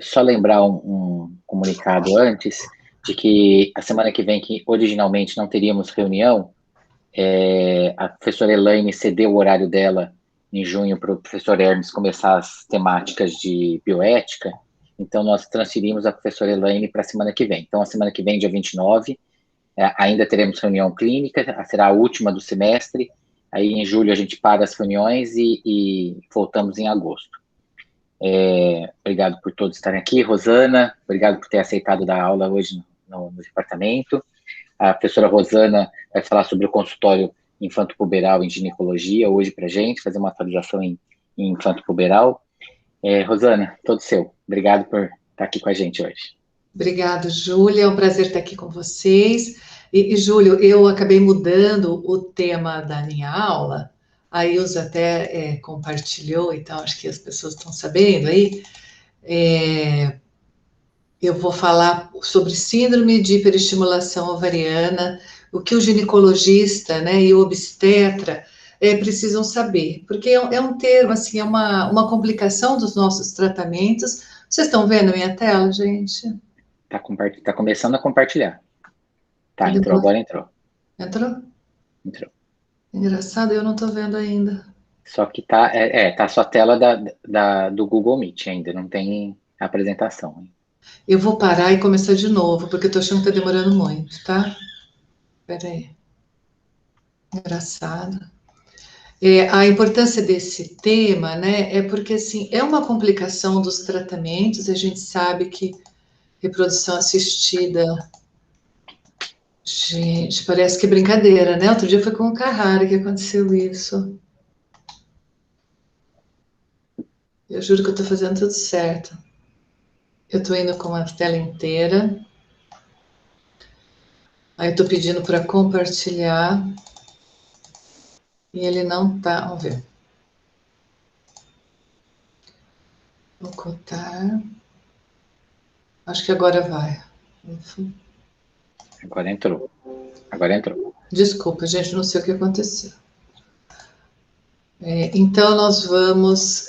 Só lembrar um comunicado antes, de que a semana que vem, que originalmente não teríamos reunião, a professora Elaine cedeu o horário dela em junho para o professor Hermes começar as temáticas de bioética, então nós transferimos a professora Elaine para a semana que vem. Então, a semana que vem, dia 29, ainda teremos reunião clínica, será a última do semestre, aí em julho a gente para as reuniões e voltamos em agosto. Obrigado por todos estarem aqui. Rosana, obrigado por ter aceitado dar aula hoje no departamento. A professora Rosana vai falar sobre o consultório infanto-puberal em ginecologia hoje para a gente, fazer uma atualização em infanto-puberal. Rosana, todo seu. Obrigado por estar aqui com a gente hoje. Obrigada, Júlia. É um prazer estar aqui com vocês. Júlio, eu acabei mudando o tema da minha aula. A Ilza até compartilhou, então acho que as pessoas estão sabendo aí. Eu vou falar sobre síndrome de hiperestimulação ovariana, o que o ginecologista, né, e o obstetra precisam saber, porque é um termo, assim, é uma complicação dos nossos tratamentos. Vocês estão vendo a minha tela, gente? Tá começando a compartilhar. Tá, entrou, agora entrou. Entrou? Entrou. Engraçado, eu não estou vendo ainda. Só que tá a sua tela do Google Meet ainda, não tem apresentação. Eu vou parar e começar de novo, porque eu estou achando que está demorando muito, tá? Espera aí. Engraçado. A importância desse tema, né, é porque, assim, é uma complicação dos tratamentos, a gente sabe que reprodução assistida, gente, parece que é brincadeira, né? Outro dia foi com o Carrara que aconteceu isso. Eu juro que eu estou fazendo tudo certo. Eu estou indo com a tela inteira. Aí eu estou pedindo para compartilhar. E ele não tá. Vamos ver. Vou cotar. Acho que agora vai. Agora entrou. Desculpa, gente, não sei o que aconteceu. Então, nós vamos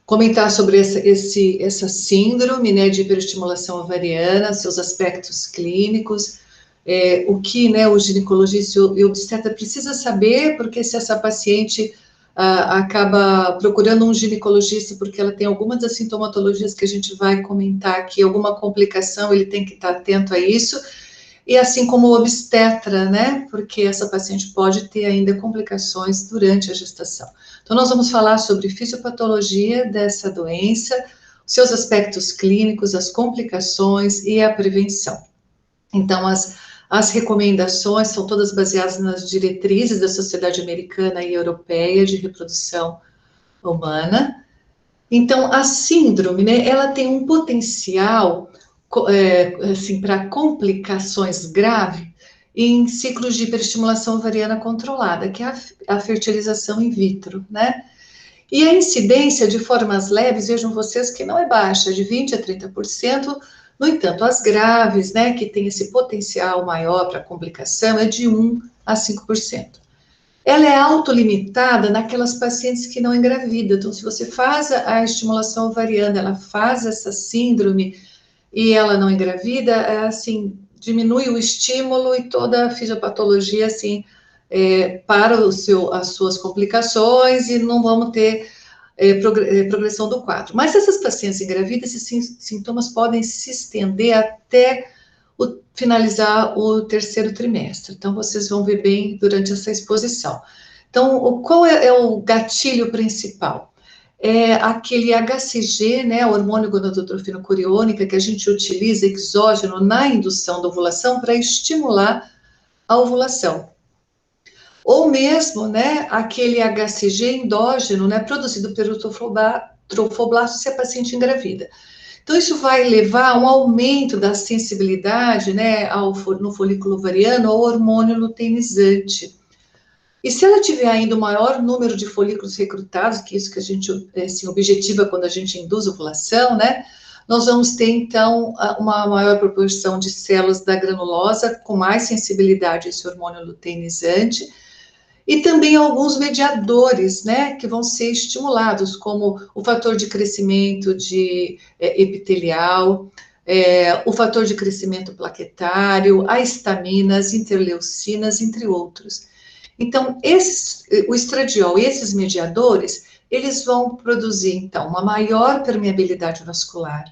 comentar sobre essa síndrome, né, de hiperestimulação ovariana, seus aspectos clínicos, o que, né, o ginecologista e o obstetra precisa saber, porque se essa paciente acaba procurando um ginecologista porque ela tem algumas das sintomatologias que a gente vai comentar aqui, alguma complicação, ele tem que estar atento a isso, e assim como o obstetra, né, porque essa paciente pode ter ainda complicações durante a gestação. Então, nós vamos falar sobre fisiopatologia dessa doença, seus aspectos clínicos, as complicações e a prevenção. Então, as recomendações são todas baseadas nas diretrizes da Sociedade Americana e Europeia de Reprodução Humana. Então, a síndrome, né, ela tem um potencial, assim, para complicações graves em ciclos de hiperestimulação ovariana controlada, que é a fertilização in vitro, né? E a incidência de formas leves, vejam vocês que não é baixa, de 20% a 30%, no entanto, as graves, né, que tem esse potencial maior para complicação, é de 1% a 5%. Ela é autolimitada naquelas pacientes que não engravidam. Então, se você faz a estimulação ovariana, ela faz essa síndrome e ela não engravida, assim, diminui o estímulo e toda a fisiopatologia, assim, para as suas complicações e não vamos ter progressão do quadro. Mas essas pacientes engravidas, esses sintomas podem se estender até finalizar o terceiro trimestre. Então, vocês vão ver bem durante essa exposição. Então, qual é o gatilho principal? É aquele HCG, né, hormônio gonadotrofina coriônica, que a gente utiliza exógeno na indução da ovulação para estimular a ovulação. Ou mesmo, né, aquele HCG endógeno, né, produzido pelo trofoblasto se a paciente engravida. Então, isso vai levar a um aumento da sensibilidade, né, no folículo ovariano ao hormônio luteinizante. E se ela tiver ainda o maior número de folículos recrutados, que é isso que a gente assim, objetiva quando a gente induz ovulação, né, nós vamos ter, então, uma maior proporção de células da granulosa com mais sensibilidade a esse hormônio luteinizante. E também alguns mediadores, né, que vão ser estimulados, como o fator de crescimento epitelial, o fator de crescimento plaquetário, a histamina, as interleucinas, entre outros. Então, o estradiol e esses mediadores, eles vão produzir, então, uma maior permeabilidade vascular.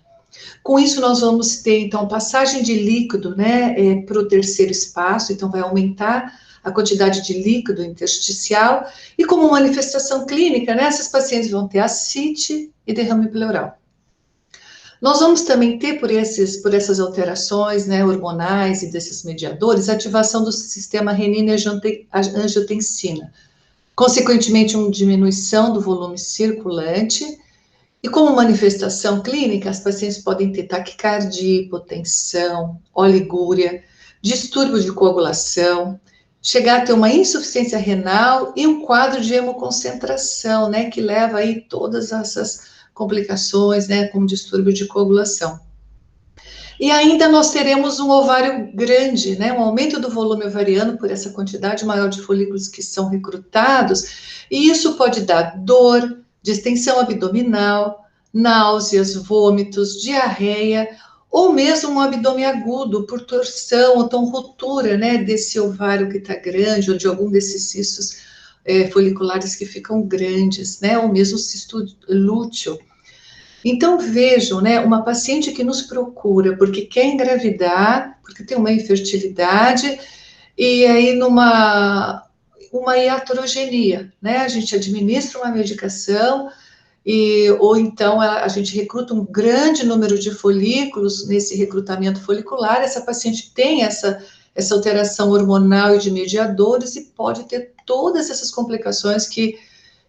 Com isso, nós vamos ter, então, passagem de líquido, né, para o terceiro espaço, então vai aumentar a quantidade de líquido intersticial, e como manifestação clínica, né, essas pacientes vão ter ascite e derrame pleural. Nós vamos também ter, por essas alterações, né, hormonais e desses mediadores, ativação do sistema renina-angiotensina, consequentemente, uma diminuição do volume circulante, e como manifestação clínica, as pacientes podem ter taquicardia, hipotensão, oligúria, distúrbio de coagulação, chegar a ter uma insuficiência renal e um quadro de hemoconcentração, né, que leva aí todas essas complicações, né, como distúrbio de coagulação. E ainda nós teremos um ovário grande, né, um aumento do volume ovariano por essa quantidade maior de folículos que são recrutados, e isso pode dar dor, distensão abdominal, náuseas, vômitos, diarreia, ou mesmo um abdômen agudo por torção ou então ruptura, né, desse ovário que está grande, ou de algum desses cistos foliculares que ficam grandes, né, ou mesmo cisto lúteo. Então, vejam, né, uma paciente que nos procura porque quer engravidar, porque tem uma infertilidade, e aí uma iatrogenia, né, a gente administra uma medicação, ou então a gente recruta um grande número de folículos nesse recrutamento folicular, essa paciente tem essa alteração hormonal e de mediadores e pode ter todas essas complicações que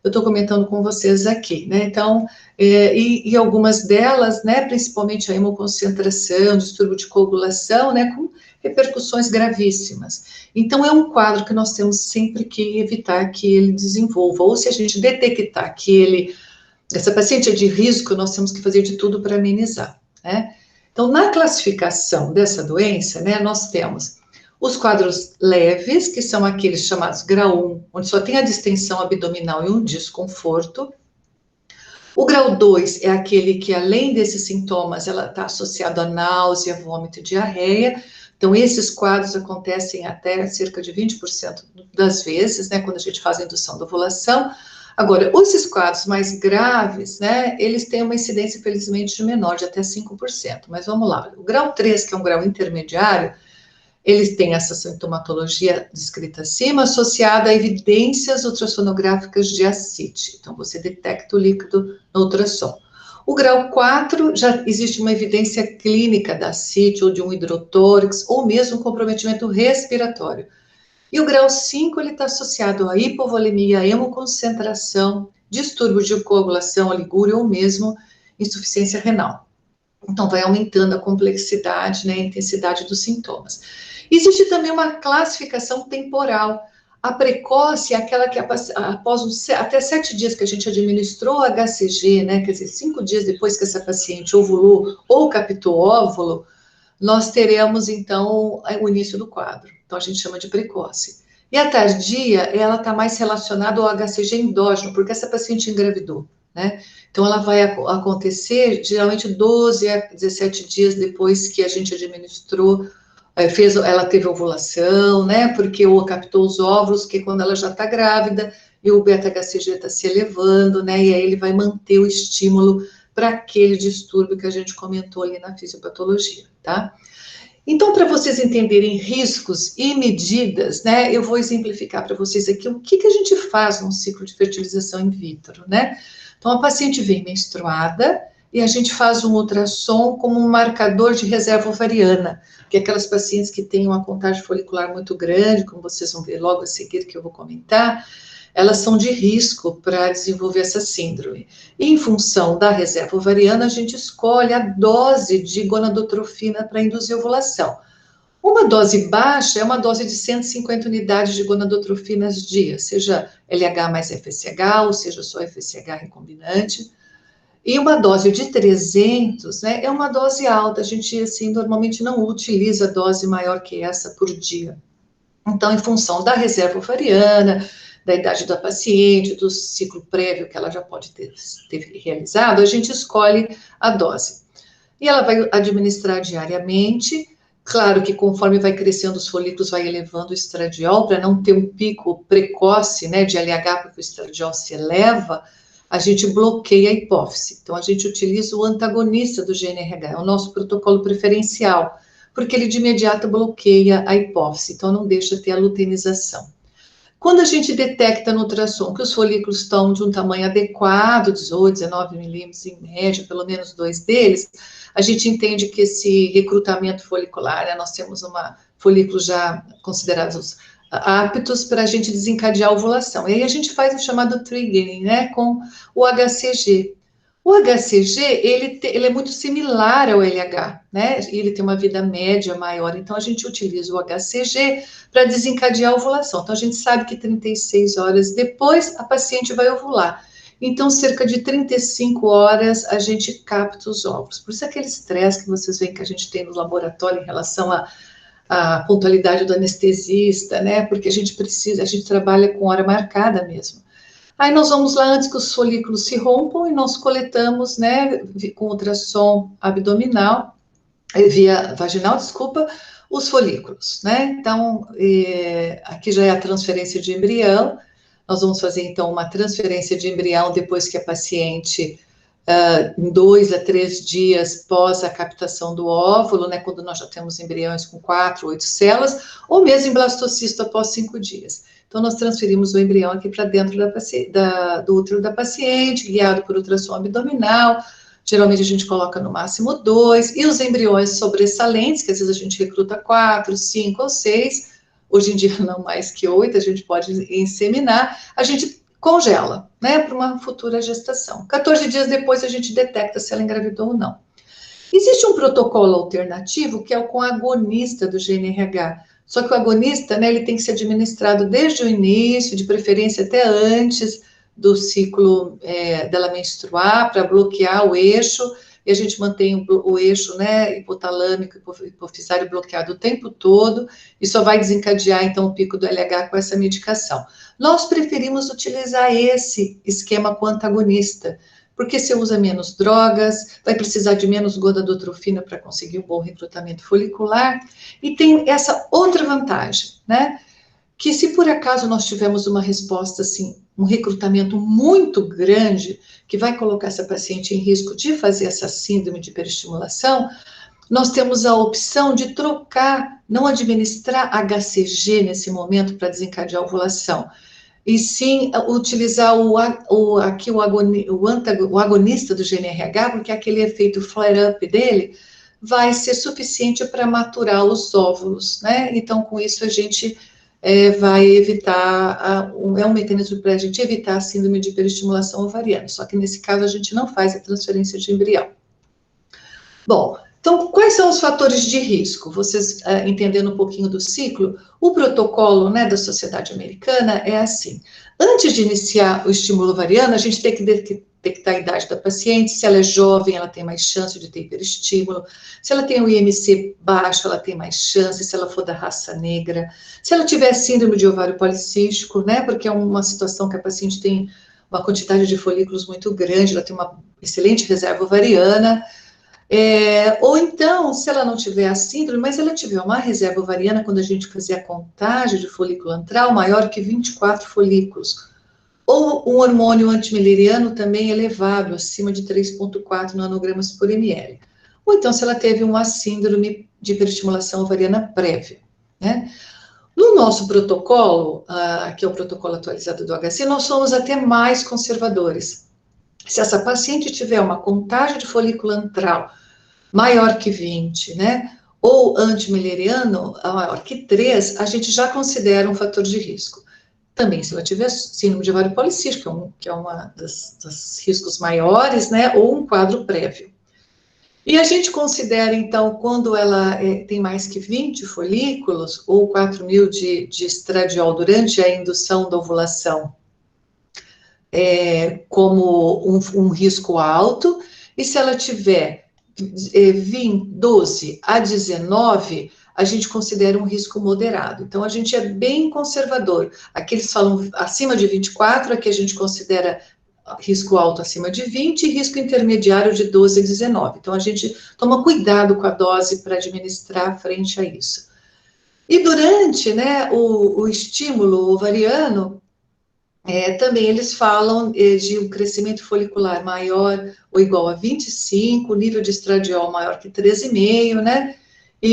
eu estou comentando com vocês aqui, né? Então, e algumas delas, né, principalmente a hemoconcentração, distúrbio de coagulação, né, com repercussões gravíssimas. Então, é um quadro que nós temos sempre que evitar que ele desenvolva, ou se a gente detectar que essa paciente é de risco, nós temos que fazer de tudo para amenizar, né? Então, na classificação dessa doença, né, nós temos os quadros leves, que são aqueles chamados grau 1, onde só tem a distensão abdominal e um desconforto. O grau 2 é aquele que, além desses sintomas, ela está associado a náusea, vômito e diarreia. Então, esses quadros acontecem até cerca de 20% das vezes, né, quando a gente faz a indução da ovulação. Agora, esses quadros mais graves, né, eles têm uma incidência, felizmente, menor, de até 5%. Mas vamos lá, o grau 3, que é um grau intermediário, eles têm essa sintomatologia descrita acima, associada a evidências ultrassonográficas de ascite. Então, você detecta o líquido no ultrassom. O grau 4, já existe uma evidência clínica da ascite, ou de um hidrotórax, ou mesmo um comprometimento respiratório. E o grau 5, ele está associado a hipovolemia, hemoconcentração, distúrbio de coagulação, oligúria, ou mesmo insuficiência renal. Então, vai aumentando a complexidade, né, a intensidade dos sintomas. Existe também uma classificação temporal. A precoce é aquela que após até 7 dias que a gente administrou HCG, né, quer dizer, 5 dias depois que essa paciente ovulou ou captou óvulo, nós teremos, então, o início do quadro. Então, a gente chama de precoce. E a tardia, ela está mais relacionada ao HCG endógeno, porque essa paciente engravidou, né? Então, ela vai acontecer, geralmente, 12 a 17 dias depois que a gente administrou, ela teve ovulação, né? Porque ou captou os óvulos, que quando ela já está grávida, e o beta-HCG está se elevando, né? E aí ele vai manter o estímulo para aquele distúrbio que a gente comentou ali na fisiopatologia, tá? Então, para vocês entenderem riscos e medidas, né, eu vou exemplificar para vocês aqui o que a gente faz num ciclo de fertilização in vitro, né? Então, a paciente vem menstruada e a gente faz um ultrassom como um marcador de reserva ovariana, que é aquelas pacientes que têm uma contagem folicular muito grande, como vocês vão ver logo a seguir que eu vou comentar, elas são de risco para desenvolver essa síndrome. E em função da reserva ovariana, a gente escolhe a dose de gonadotrofina para induzir ovulação. Uma dose baixa é uma dose de 150 unidades de gonadotrofinas dia, seja LH mais FSH, ou seja só FSH recombinante. E uma dose de 300, né, é uma dose alta, a gente, assim, normalmente não utiliza dose maior que essa por dia. Então, em função da reserva ovariana, da idade da paciente, do ciclo prévio que ela já pode ter realizado, a gente escolhe a dose. E ela vai administrar diariamente. Claro que conforme vai crescendo os folículos, vai elevando o estradiol, para não ter um pico precoce, né, de LH, porque o estradiol se eleva, a gente bloqueia a hipófise. Então, a gente utiliza o antagonista do GNRH, é o nosso protocolo preferencial, porque ele de imediato bloqueia a hipófise, então não deixa ter a luteinização. Quando a gente detecta no ultrassom que os folículos estão de um tamanho adequado, 18, 19 milímetros em média, pelo menos 2 deles, a gente entende que esse recrutamento folicular, né, nós temos folículos já considerados aptos para a gente desencadear a ovulação. E aí a gente faz o chamado triggering, né, com o HCG. O HCG, ele é muito similar ao LH, né? Ele tem uma vida média maior, então a gente utiliza o HCG para desencadear a ovulação. Então a gente sabe que 36 horas depois a paciente vai ovular. Então, cerca de 35 horas a gente capta os óvulos. Por isso aquele estresse que vocês veem que a gente tem no laboratório em relação à pontualidade do anestesista, né? Porque a gente trabalha com hora marcada mesmo. Aí nós vamos lá antes que os folículos se rompam e nós coletamos, né, com ultrassom abdominal, via vaginal, desculpa, os folículos, né? Então, aqui já é a transferência de embrião. Nós vamos fazer, então, uma transferência de embrião depois que a paciente, em 2 a 3 dias pós a captação do óvulo, né, quando nós já temos embriões com 4, 8 células, ou mesmo em blastocisto após 5 dias. Então, nós transferimos o embrião aqui para dentro do útero da paciente, guiado por ultrassom abdominal. Geralmente a gente coloca no máximo 2, e os embriões sobressalentes, que às vezes a gente recruta 4, 5 ou 6, hoje em dia não mais que 8, a gente pode inseminar, a gente congela, né, para uma futura gestação. 14 dias depois a gente detecta se ela engravidou ou não. Existe um protocolo alternativo que é o com agonista do GNRH, só que o agonista, né, ele tem que ser administrado desde o início, de preferência até antes do ciclo dela menstruar, para bloquear o eixo, e a gente mantém o eixo, né, hipotalâmico e hipofisário bloqueado o tempo todo, e só vai desencadear, então, o pico do LH com essa medicação. Nós preferimos utilizar esse esquema com antagonista, porque você usa menos drogas, vai precisar de menos gonadotrofina para conseguir um bom recrutamento folicular, e tem essa outra vantagem, né? Que se por acaso nós tivermos uma resposta, assim, um recrutamento muito grande, que vai colocar essa paciente em risco de fazer essa síndrome de hiperestimulação, nós temos a opção de trocar, não administrar HCG nesse momento para desencadear a ovulação, e sim utilizar o agonista do GNRH, porque aquele efeito flare-up dele vai ser suficiente para maturar os óvulos, né? Então, com isso, a gente vai evitar, é um mecanismo para a gente evitar a síndrome de hiperestimulação ovariana, só que nesse caso a gente não faz a transferência de embrião. Bom, então, quais são os fatores de risco? Vocês entendendo um pouquinho do ciclo, o protocolo, né, da Sociedade Americana é assim: antes de iniciar o estímulo ovariano, a gente tem que detectar a idade da paciente. Se ela é jovem, ela tem mais chance de ter hiperestímulo. Se ela tem um IMC baixo, ela tem mais chance. Se ela for da raça negra. Se ela tiver síndrome de ovário policístico, né, porque é uma situação que a paciente tem uma quantidade de folículos muito grande, ela tem uma excelente reserva ovariana. Ou então, se ela não tiver a síndrome, mas ela tiver uma reserva ovariana, quando a gente fazer a contagem de folículo antral, maior que 24 folículos. Ou um hormônio antimileriano também elevado, acima de 3,4 nanogramas por ml. Ou então, se ela teve uma síndrome de hiperestimulação ovariana prévia, né? No nosso protocolo, que é o protocolo atualizado do HC, nós somos até mais conservadores. Se essa paciente tiver uma contagem de folículo antral maior que 20, né, ou antimileriano maior que 3, a gente já considera um fator de risco. Também, se ela tiver síndrome de ovário policístico, que é uma dos riscos maiores, né, ou um quadro prévio. E a gente considera, então, quando ela tem mais que 20 folículos, ou 4.000 de estradiol durante a indução da ovulação, como um risco alto, e se ela tiver 12 a 19, a gente considera um risco moderado. Então, a gente é bem conservador. Aqui eles falam acima de 24, aqui a gente considera risco alto acima de 20 e risco intermediário de 12 a 19. Então, a gente toma cuidado com a dose para administrar frente a isso. E durante, né, o estímulo ovariano, também eles falam de um crescimento folicular maior ou igual a 25, nível de estradiol maior que 13,5, né?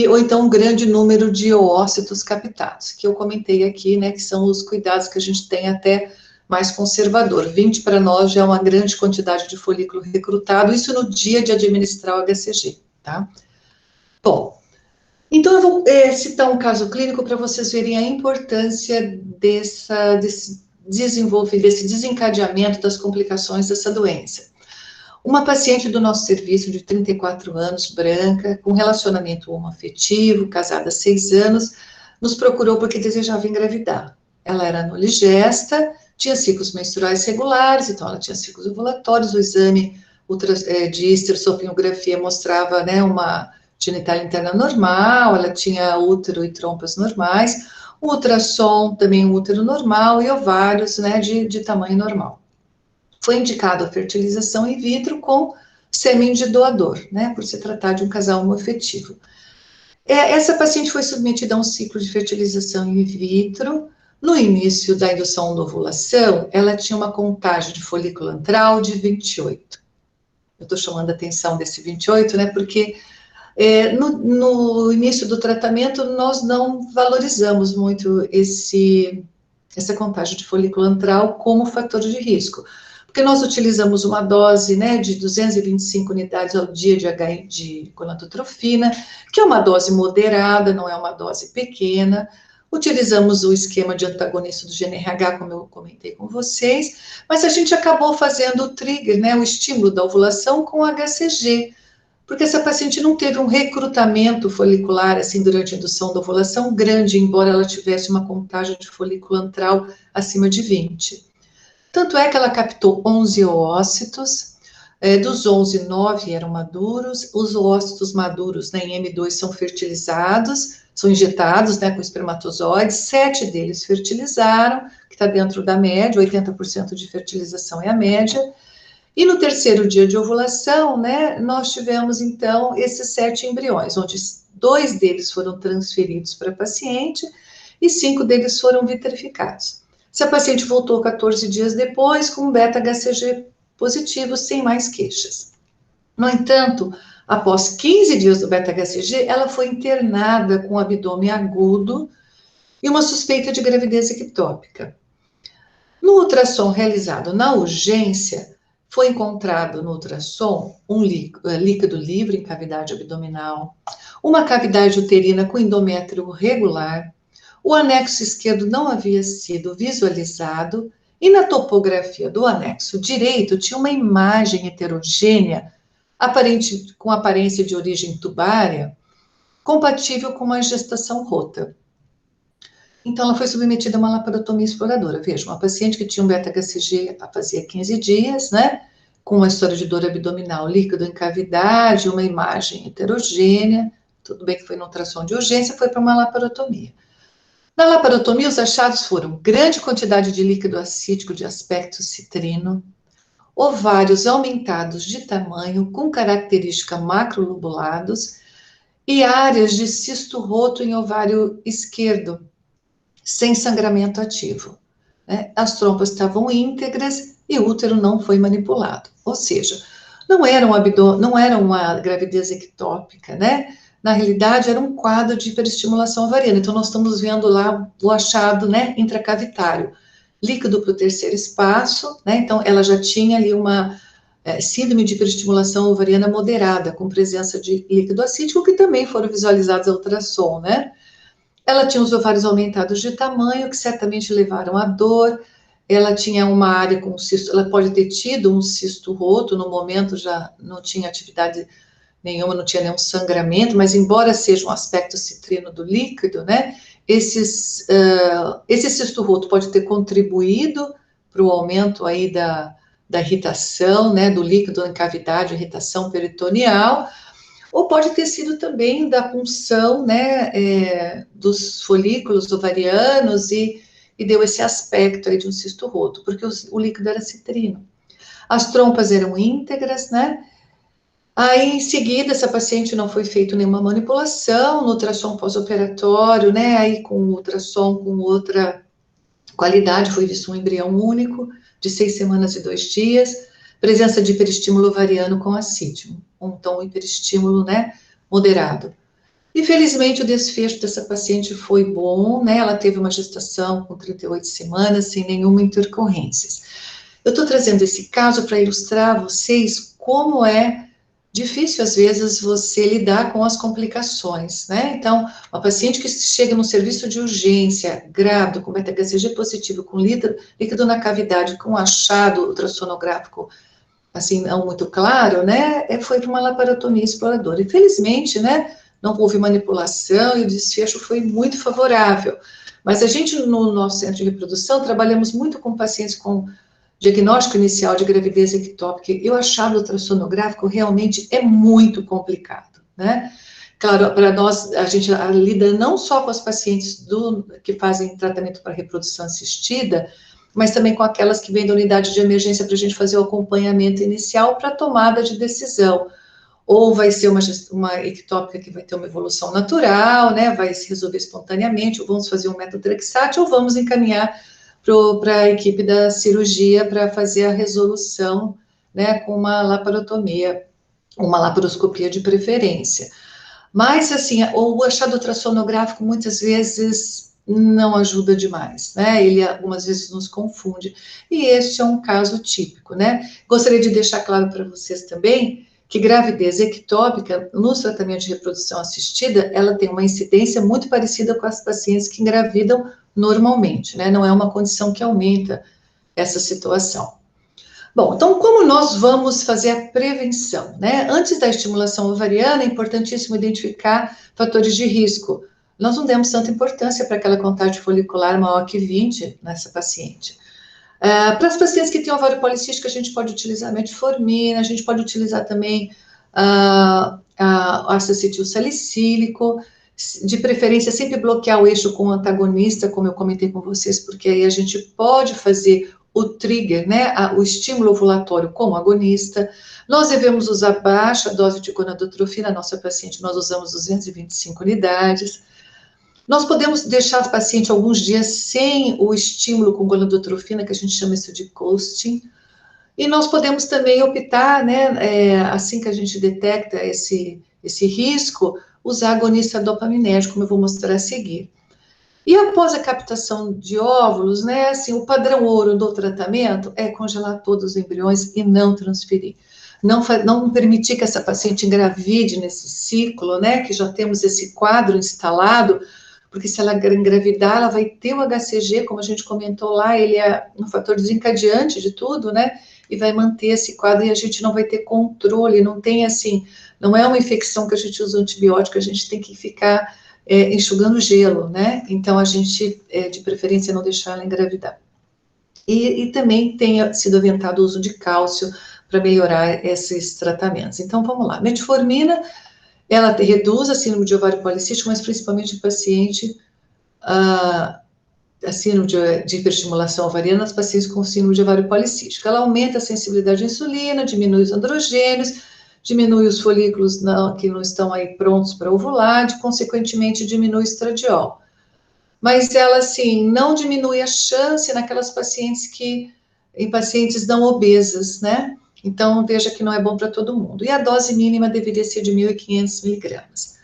Ou então um grande número de oócitos captados, que eu comentei aqui, né, que são os cuidados que a gente tem até mais conservador. 20 para nós já é uma grande quantidade de folículo recrutado, isso no dia de administrar o HCG, tá? Bom, então eu vou citar um caso clínico para vocês verem a importância desse desencadeamento das complicações dessa doença. Uma paciente do nosso serviço de 34 anos, branca, com relacionamento homoafetivo, casada há 6 anos, nos procurou porque desejava engravidar. Ela era noligesta, tinha ciclos menstruais regulares, então ela tinha ciclos ovulatórios, o exame de histerossonografia mostrava, né, uma genital interna normal, ela tinha útero e trompas normais, o ultrassom também um útero normal e ovários, né, de tamanho normal. Foi indicado a fertilização in vitro com sêmen de doador, né, por se tratar de um casal homoafetivo. Essa paciente foi submetida a um ciclo de fertilização in vitro. No início da indução da ovulação, ela tinha uma contagem de folículo antral de 28. Eu estou chamando a atenção desse 28, né, porque no início do tratamento nós não valorizamos muito essa contagem de folículo antral como fator de risco, porque nós utilizamos uma dose, né, de 225 unidades ao dia de gonadotropina, que é uma dose moderada, não é uma dose pequena. Utilizamos o esquema de antagonista do GnRH, como eu comentei com vocês, mas a gente acabou fazendo o trigger, né, o estímulo da ovulação com HCG, porque essa paciente não teve um recrutamento folicular, assim, durante a indução da ovulação grande, embora ela tivesse uma contagem de folículo antral acima de 20. Tanto é que ela captou 11 oócitos, dos 11, 9 eram maduros, os oócitos maduros, né, em M2 são fertilizados, são injetados, né, com espermatozoides, 7 deles fertilizaram, que está dentro da média, 80% de fertilização é a média, e no terceiro dia de ovulação, né, nós tivemos, então, esses 7 embriões, onde 2 deles foram transferidos para a paciente e 5 deles foram vitrificados. Essa paciente voltou 14 dias depois com um beta-HCG positivo, sem mais queixas. No entanto, após 15 dias do beta-HCG, ela foi internada com abdômen agudo e uma suspeita de gravidez ectópica. No ultrassom realizado na urgência, foi encontrado no ultrassom um líquido livre em cavidade abdominal, uma cavidade uterina com endométrio regular, o anexo esquerdo não havia sido visualizado e na topografia do anexo direito tinha uma imagem heterogênea, com aparência de origem tubária, compatível com uma gestação rota. Então, ela foi submetida a uma laparotomia exploradora. Veja, uma paciente que tinha um beta-HCG fazia 15 dias, né? Com uma história de dor abdominal, líquido em cavidade, uma imagem heterogênea, tudo bem que foi no ultrassom de urgência, foi para uma laparotomia. Na laparotomia, os achados foram grande quantidade de líquido acítico de aspecto citrino, ovários aumentados de tamanho, com característica macrolobulados, e áreas de cisto roto em ovário esquerdo, sem sangramento ativo. Né? As trompas estavam íntegras e o útero não foi manipulado. Ou seja, não era uma gravidez ectópica, né? Na realidade, era um quadro de hiperestimulação ovariana. Então, nós estamos vendo lá o achado, né, intracavitário. Líquido para o terceiro espaço, né? Então, ela já tinha ali uma síndrome de hiperestimulação ovariana moderada, com presença de líquido acítico, que também foram visualizados ao ultrassom, né? Ela tinha os ovários aumentados de tamanho, que certamente levaram à dor. Ela tinha uma área com cisto, ela pode ter tido um cisto roto, no momento já não tinha atividade nenhuma, não tinha nenhum sangramento, mas embora seja um aspecto citrino do líquido, né, esse cisto roto pode ter contribuído para o aumento aí da irritação, né, do líquido em cavidade, irritação peritoneal, ou pode ter sido também da punção, né, dos folículos ovarianos e deu esse aspecto aí de um cisto roto, porque o líquido era citrino. As trompas eram íntegras, né? Aí, em seguida, essa paciente não foi feita nenhuma manipulação, no ultrassom pós-operatório, né? Aí, com o ultrassom com outra qualidade, foi visto um embrião único, de 6 semanas e 2 dias, presença de hiperestímulo ovariano com assídio, então, um hiperestímulo, né, moderado. Infelizmente, o desfecho dessa paciente foi bom, né? Ela teve uma gestação com 38 semanas, sem nenhuma intercorrência. Eu estou trazendo esse caso para ilustrar a vocês como é difícil, às vezes, você lidar com as complicações, né? Então, uma paciente que chega no serviço de urgência, grávida, com beta-HCG positivo, com líquido na cavidade, com achado ultrassonográfico, assim, não muito claro, né? Foi para uma laparotomia exploradora. Infelizmente, né? Não houve manipulação e o desfecho foi muito favorável. Mas a gente, no nosso centro de reprodução, trabalhamos muito com pacientes com diagnóstico inicial de gravidez ectópica e o achado ultrassonográfico realmente é muito complicado, né? Claro, para nós, a gente lida não só com as pacientes que fazem tratamento para reprodução assistida, mas também com aquelas que vêm da unidade de emergência para a gente fazer o acompanhamento inicial para a tomada de decisão. Ou vai ser uma ectópica que vai ter uma evolução natural, né? Vai se resolver espontaneamente, ou vamos fazer um metotrexate, ou vamos encaminhar para a equipe da cirurgia para fazer a resolução, né, com uma laparotomia, uma laparoscopia de preferência. Mas, assim, o achado ultrassonográfico muitas vezes não ajuda demais, né? Ele algumas vezes nos confunde. E este é um caso típico, né? Gostaria de deixar claro para vocês também que gravidez ectópica, no tratamento de reprodução assistida, ela tem uma incidência muito parecida com as pacientes que engravidam normalmente, né? Não é uma condição que aumenta essa situação. Bom, então como nós vamos fazer a prevenção, né? Antes da estimulação ovariana, é importantíssimo identificar fatores de risco. Nós não demos tanta importância para aquela contagem folicular maior que 20 nessa paciente. Para as pacientes que têm ovário policístico, a gente pode utilizar metformina, a gente pode utilizar também ácido acetil salicílico, de preferência sempre bloquear o eixo com o antagonista, como eu comentei com vocês, porque aí a gente pode fazer o trigger, né, o estímulo ovulatório como agonista. Nós devemos usar baixa dose de gonadotrofina, nossa paciente, nós usamos 225 unidades. Nós podemos deixar o paciente alguns dias sem o estímulo com gonadotrofina, que a gente chama isso de coasting, e nós podemos também optar, né, assim que a gente detecta esse risco, usar agonista dopaminérgico, como eu vou mostrar a seguir. E após a captação de óvulos, né, assim, o padrão ouro do tratamento é congelar todos os embriões e não transferir. Não permitir que essa paciente engravide nesse ciclo, né, que já temos esse quadro instalado, porque se ela engravidar, ela vai ter o HCG, como a gente comentou lá, ele é um fator desencadeante de tudo, né, e vai manter esse quadro e a gente não vai ter controle, não tem assim, não é uma infecção que a gente usa antibiótico, a gente tem que ficar enxugando gelo, né? Então, a gente, de preferência, não deixar ela engravidar. E também tem sido aventado o uso de cálcio para melhorar esses tratamentos. Então, vamos lá. Metformina, ela reduz a síndrome de ovário policístico, mas principalmente em paciente a síndrome de hiperestimulação ovariana nas pacientes com síndrome de ovário policístico. Ela aumenta a sensibilidade à insulina, diminui os androgênios, diminui os folículos que não estão aí prontos para ovular, consequentemente diminui o estradiol. Mas ela, assim, não diminui a chance naquelas pacientes em pacientes não obesas, né? Então, veja que não é bom para todo mundo. E a dose mínima deveria ser de 1.500 miligramas.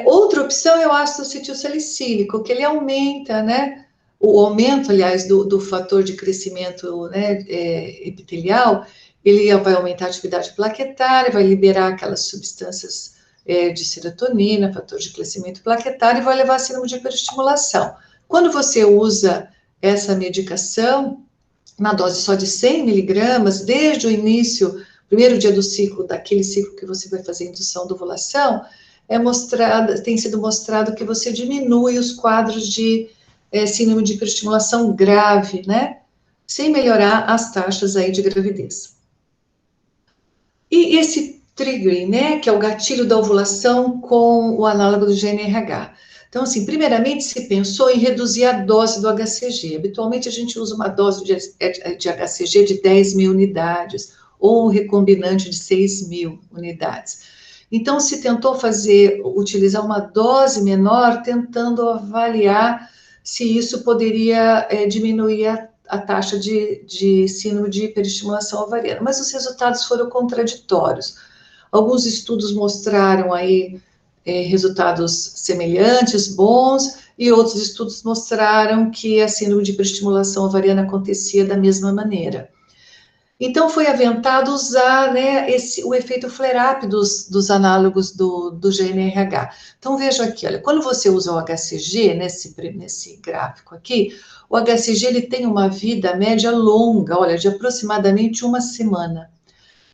Outra opção é o ácido acetilsalicílico, que ele aumenta, né? O aumento, aliás, do fator de crescimento, né, epitelial, ele vai aumentar a atividade plaquetária, vai liberar aquelas substâncias de serotonina, fator de crescimento plaquetário, e vai levar a síndrome de hiperestimulação. Quando você usa essa medicação, na dose só de 100 miligramas, desde o início, primeiro dia do ciclo, daquele ciclo que você vai fazer a indução da ovulação, tem sido mostrado que você diminui os quadros de síndrome de hiperestimulação grave, né? Sem melhorar as taxas aí de gravidez. E esse triggering, né, que é o gatilho da ovulação com o análogo do GNRH. Então, assim, primeiramente se pensou em reduzir a dose do HCG. Habitualmente a gente usa uma dose de HCG de 10 mil unidades, ou um recombinante de 6 mil unidades. Então, se tentou utilizar uma dose menor, tentando avaliar se isso poderia diminuir a taxa de síndrome de hiperestimulação ovariana. Mas os resultados foram contraditórios. Alguns estudos mostraram aí resultados semelhantes, bons, e outros estudos mostraram que a síndrome de hiperestimulação ovariana acontecia da mesma maneira. Então, foi aventado usar, né, o efeito flare-up dos análogos do GNRH. Então, veja aqui, olha, quando você usa o HCG, nesse gráfico aqui, o HCG ele tem uma vida média longa, olha, de aproximadamente 1 semana.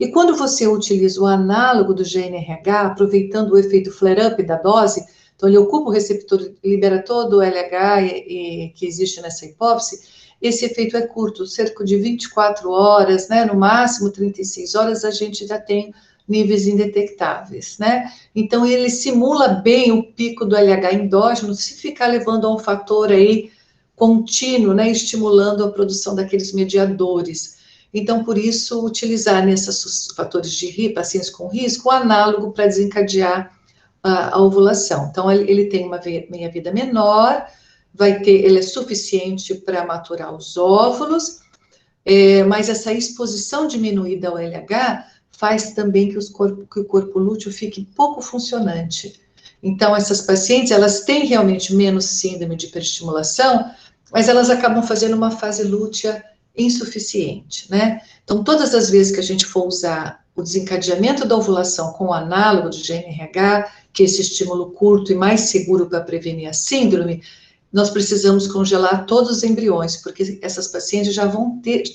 E quando você utiliza o análogo do GNRH, aproveitando o efeito flare-up da dose, então ele ocupa o receptor, libera todo o LH que existe nessa hipófise, esse efeito é curto, cerca de 24 horas, né, no máximo 36 horas, a gente já tem níveis indetectáveis, né? Então, ele simula bem o pico do LH endógeno, se ficar levando a um fator aí contínuo, né, estimulando a produção daqueles mediadores. Então, por isso, utilizar nesses fatores de pacientes com risco, o análogo para desencadear a ovulação. Então, ele tem uma meia-vida menor, ele é suficiente para maturar os óvulos, mas essa exposição diminuída ao LH faz também que o corpo lúteo fique pouco funcionante. Então, essas pacientes, elas têm realmente menos síndrome de hiperestimulação, mas elas acabam fazendo uma fase lútea insuficiente, né? Então, todas as vezes que a gente for usar o desencadeamento da ovulação com o análogo do GNRH, que é esse estímulo curto e mais seguro para prevenir a síndrome, nós precisamos congelar todos os embriões, porque essas pacientes já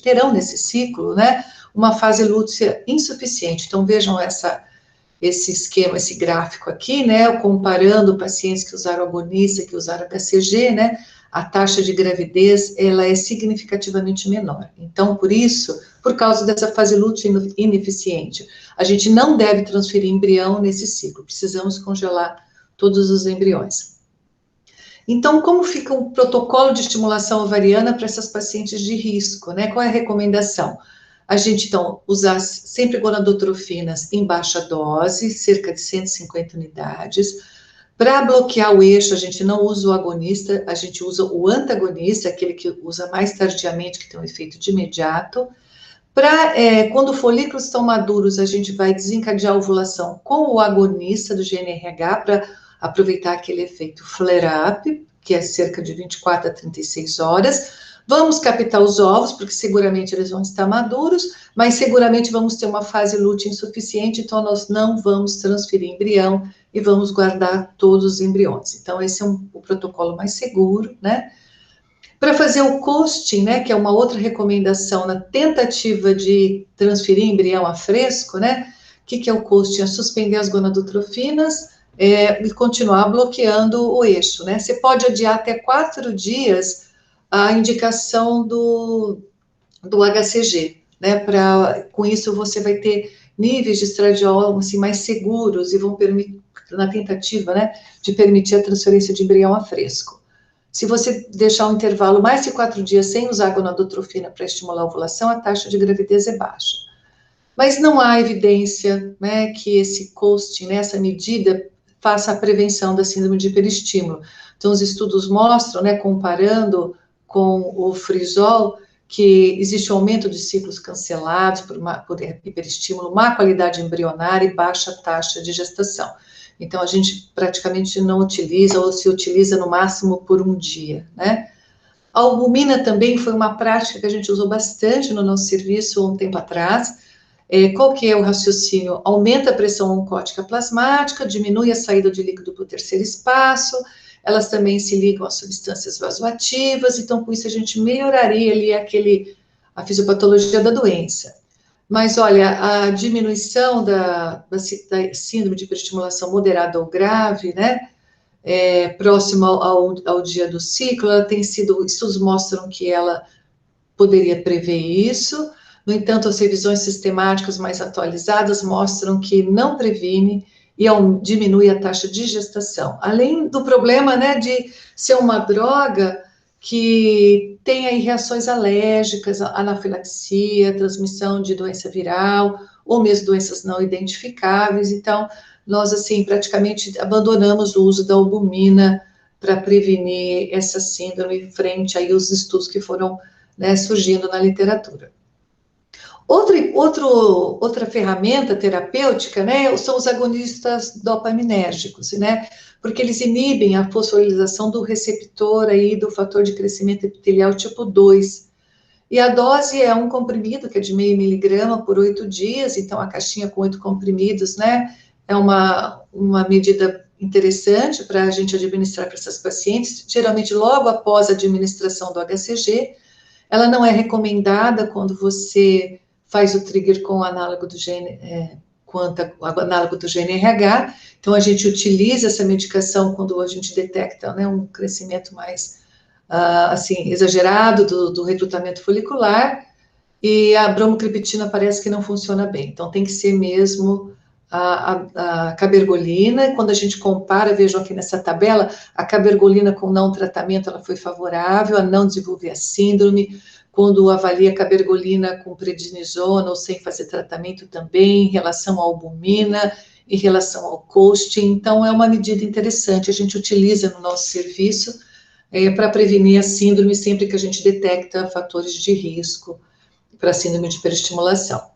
terão nesse ciclo, né, uma fase lútea insuficiente. Então, vejam esse esquema, esse gráfico aqui, né, comparando pacientes que usaram agonista, que usaram HCG, né, a taxa de gravidez, ela é significativamente menor. Então, por causa dessa fase lútea ineficiente, a gente não deve transferir embrião nesse ciclo, precisamos congelar todos os embriões. Então, como fica um protocolo de estimulação ovariana para essas pacientes de risco, né? Qual é a recomendação? A gente, então, usar sempre gonadotrofinas em baixa dose, cerca de 150 unidades. Para bloquear o eixo, a gente não usa o agonista, a gente usa o antagonista, aquele que usa mais tardiamente, que tem um efeito de imediato. Quando folículos estão maduros, a gente vai desencadear a ovulação com o agonista do GNRH para aproveitar aquele efeito flare-up, que é cerca de 24 a 36 horas. Vamos captar os ovos, porque seguramente eles vão estar maduros, mas seguramente vamos ter uma fase lútea insuficiente, então nós não vamos transferir embrião e vamos guardar todos os embriões. Então, esse é o protocolo mais seguro, né? Para fazer o coasting, né, que é uma outra recomendação na tentativa de transferir embrião a fresco, né? O que é o coasting? É suspender as gonadotrofinas e continuar bloqueando o eixo, né? Você pode adiar até 4 dias a indicação do HCG, né? Com isso você vai ter níveis de estradiol assim, mais seguros e vão permitir, na tentativa, né, de permitir a transferência de embrião a fresco. Se você deixar um intervalo mais de 4 dias sem usar gonadotrofina para estimular a ovulação, a taxa de gravidez é baixa. Mas não há evidência, né, que esse coasting, né, essa medida, faça a prevenção da síndrome de hiperestímulo. Então, os estudos mostram, né, comparando com o frisol, que existe um aumento de ciclos cancelados por hiperestímulo, má qualidade embrionária e baixa taxa de gestação. Então, a gente praticamente não utiliza, ou se utiliza no máximo por um dia, né? A albumina também foi uma prática que a gente usou bastante no nosso serviço um tempo atrás. Qual que é o raciocínio? Aumenta a pressão oncótica plasmática, diminui a saída de líquido para o terceiro espaço, elas também se ligam a substâncias vasoativas, então com isso a gente melhoraria ali a fisiopatologia da doença. Mas olha, a diminuição da síndrome de hiperestimulação moderada ou grave, né, próximo ao dia do ciclo, ela tem sido, estudos mostram que ela poderia prever isso, No entanto, as revisões sistemáticas mais atualizadas mostram que não previne e diminui a taxa de gestação. Além do problema, né, de ser uma droga que tem aí reações alérgicas, anafilaxia, transmissão de doença viral, ou mesmo doenças não identificáveis. Então, nós, assim, praticamente abandonamos o uso da albumina para prevenir essa síndrome frente aí aos estudos que foram, né, surgindo na literatura. Outra ferramenta terapêutica, né, são os agonistas dopaminérgicos, né, porque eles inibem a fosforilação do receptor aí do fator de crescimento epitelial tipo 2. E a dose é um comprimido, que é de 0,5 miligrama por 8 dias, então a caixinha com 8 comprimidos, né, é uma medida interessante para a gente administrar para essas pacientes, geralmente logo após a administração do HCG. Ela não é recomendada quando você faz o trigger com o análogo do GNRH, então a gente utiliza essa medicação quando a gente detecta, né, um crescimento mais assim, exagerado do recrutamento folicular, e a bromocriptina parece que não funciona bem, então tem que ser mesmo a cabergolina. Quando a gente compara, vejam aqui nessa tabela, a cabergolina com não tratamento, ela foi favorável a não desenvolver a síndrome. Quando avalia a cabergolina com prednisona ou sem fazer tratamento também, em relação à albumina, em relação ao coasting. Então, é uma medida interessante, a gente utiliza no nosso serviço para prevenir a síndrome sempre que a gente detecta fatores de risco para a síndrome de hiperestimulação.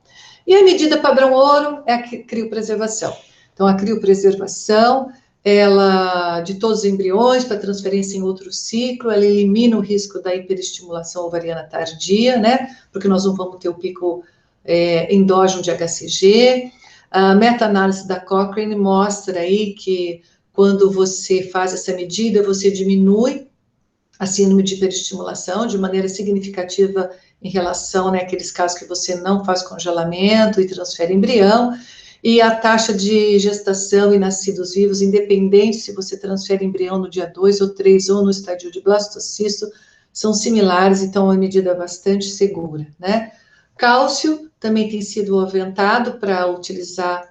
E a medida padrão ouro é a criopreservação. Então, a criopreservação, ela, de todos os embriões, para transferência em outro ciclo, ela elimina o risco da hiperestimulação ovariana tardia, né? Porque nós não vamos ter o pico endógeno de HCG. A meta-análise da Cochrane mostra aí que quando você faz essa medida, você diminui a síndrome de hiperestimulação de maneira significativa em relação, né, àqueles casos que você não faz congelamento e transfere embrião, e a taxa de gestação e nascidos vivos, independente se você transfere embrião no dia 2 ou 3 ou no estadio de blastocisto, são similares, então é uma medida bastante segura, né? Cálcio também tem sido aventado para utilizar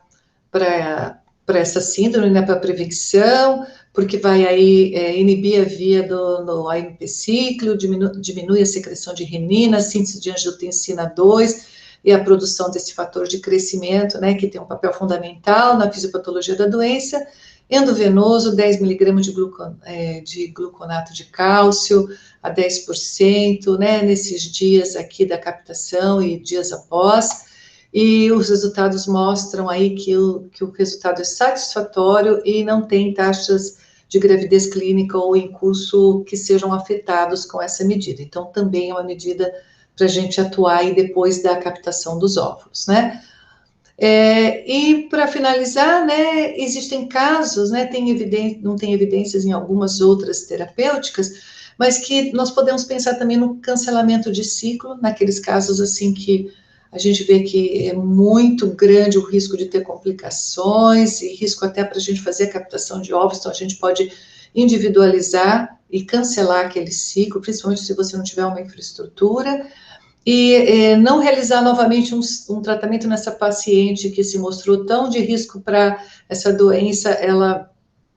para essa síndrome, né, para prevenção, porque vai aí inibir a via do AMP ciclo, diminui a secreção de renina, a síntese de angiotensina 2 e a produção desse fator de crescimento, né, que tem um papel fundamental na fisiopatologia da doença. Endovenoso, 10 miligramas de gluconato de cálcio a 10%, né, nesses dias aqui da captação e dias após. E os resultados mostram aí que o resultado é satisfatório e não tem taxas de gravidez clínica ou em curso que sejam afetados com essa medida. Então, também é uma medida para a gente atuar aí depois da captação dos óvulos, né? E para finalizar, né, existem casos, né, não tem evidências em algumas outras terapêuticas, mas que nós podemos pensar também no cancelamento de ciclo, naqueles casos assim que a gente vê que é muito grande o risco de ter complicações e risco até para a gente fazer a captação de óvulos, então a gente pode individualizar e cancelar aquele ciclo, principalmente se você não tiver uma infraestrutura, e não realizar novamente um tratamento nessa paciente que se mostrou tão de risco para essa doença, ela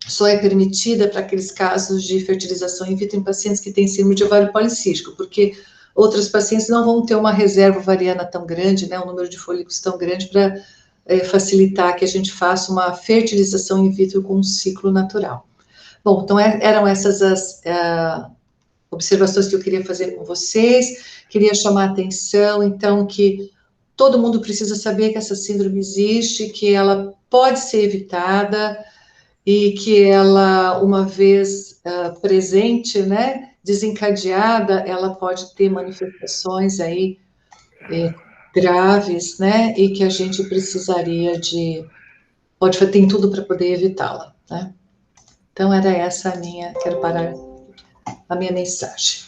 só é permitida para aqueles casos de fertilização in vitro em pacientes que têm síndrome de ovário policístico, porque outras pacientes não vão ter uma reserva ovariana tão grande, né, um número de folículos tão grande para facilitar que a gente faça uma fertilização in vitro com um ciclo natural. Bom, então eram essas as observações que eu queria fazer com vocês, queria chamar a atenção, então, que todo mundo precisa saber que essa síndrome existe, que ela pode ser evitada, e que ela, uma vez presente, né, desencadeada, ela pode ter manifestações aí graves, né, e que a gente precisaria tem tudo para poder evitá-la, né. Então, era essa quero parar a minha mensagem.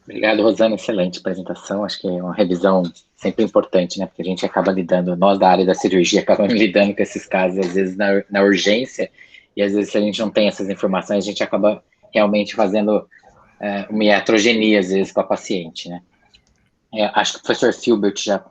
Obrigado, Rosana, excelente apresentação, acho que é uma revisão sempre importante, né, porque a gente acaba lidando, nós da área da cirurgia acabamos lidando com esses casos, às vezes na urgência, e às vezes se a gente não tem essas informações, a gente acaba realmente fazendo uma iatrogenia, às vezes, com a paciente, né. Acho que o professor Filbert já